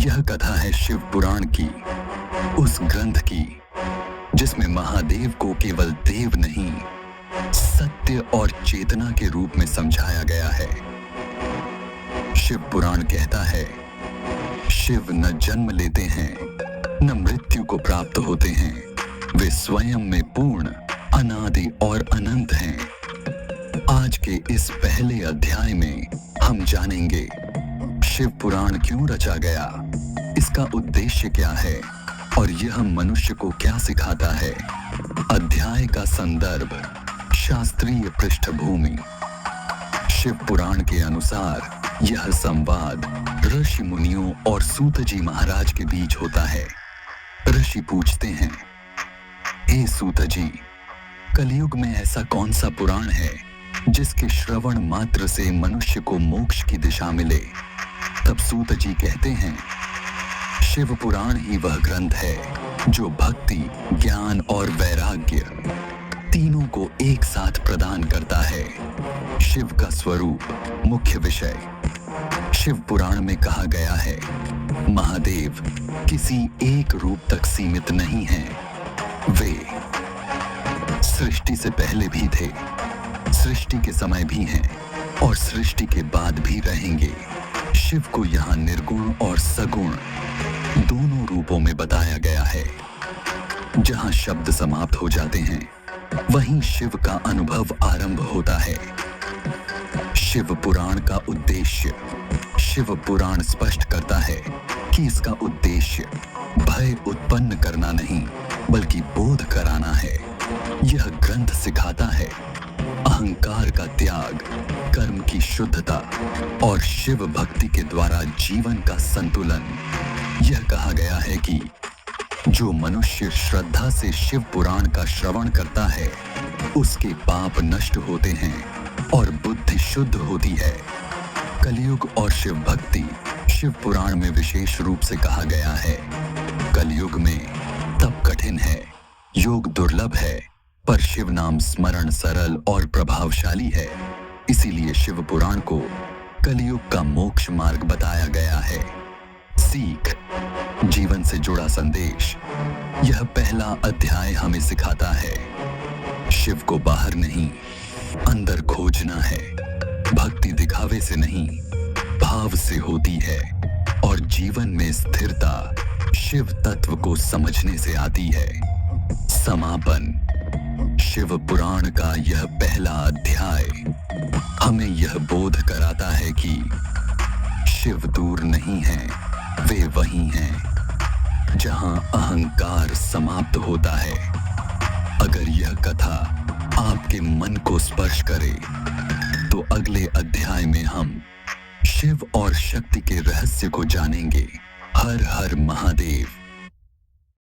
यह कथा है शिव पुराण की, उस ग्रंथ की जिसमें महादेव को केवल देव नहीं, सत्य और चेतना के रूप में समझाया गया है। शिव पुराण कहता है, शिव न जन्म लेते हैं, न मृत्यु को प्राप्त होते हैं। वे स्वयं में पूर्ण, अनादि और अनंत हैं। आज के इस पहले अध्याय में हम जानेंगे शिव पुराण क्यों रचा गया, इसका उद्देश्य क्या है और यह मनुष्य को क्या सिखाता है। अध्याय का संदर्भ, शास्त्रीय पृष्ठभूमि। शिव पुराण के अनुसार यह संवाद ऋषि मुनियों और सूत जी महाराज के बीच होता है। ऋषि पूछते हैं, हे सूत जी, कलयुग में ऐसा कौन सा पुराण है जिसके श्रवण मात्र से मनुष्य को मोक्ष की दिशा मिले। तब सूत जी कहते हैं, शिव पुराण ही वह ग्रंथ है जो भक्ति, ज्ञान और वैराग्य तीनों को एक साथ प्रदान करता है। शिव का स्वरूप, मुख्य विषय। शिव पुराण में कहा गया है, महादेव किसी एक रूप तक सीमित नहीं हैं। वे सृष्टि से पहले भी थे, सृष्टि के समय भी हैं और सृष्टि के बाद भी रहेंगे। शिव को यहाँ निर्गुण और सगुण दोनों रूपों में बताया गया है। जहाँ शब्द समाप्त हो जाते हैं, वहीं शिव का अनुभव आरंभ होता है। शिव पुराण का उद्देश्य। शिव पुराण स्पष्ट करता है कि इसका उद्देश्य भय उत्पन्न करना नहीं, बल्कि बोध कराना है। यह ग्रंथ सिखाता है अहंकार का त्याग, कर्म की शुद्धता और शिव भक्ति के द्वारा जीवन का संतुलन। यह कहा गया है कि जो मनुष्य श्रद्धा से शिव पुराण का श्रवण करता है, उसके पाप नष्ट होते हैं और बुद्धि शुद्ध होती है। कलयुग और शिव भक्ति शिव पुराण में विशेष रूप से कहा गया है। कलयुग में तप कठिन है, योग दुर्लभ है, पर शिव नाम स्मरण सरल और प्रभावशाली है। इसीलिए शिव पुराण को कलयुग का मोक्ष मार्ग बताया गया है। सीख, जीवन से जुड़ा संदेश। यह पहला अध्याय हमें सिखाता है, शिव को बाहर नहीं, अंदर खोजना है। भक्ति दिखावे से नहीं, भाव से होती है और जीवन में स्थिरता शिव तत्व को समझने से आती है। समापन। शिव पुराण का यह पहला अध्याय हमें यह बोध कराता है कि शिव दूर नहीं है, वे वही हैं जहां अहंकार समाप्त होता है। अगर यह कथा आपके मन को स्पर्श करे, तो अगले अध्याय में हम शिव और शक्ति के रहस्य को जानेंगे। हर हर महादेव।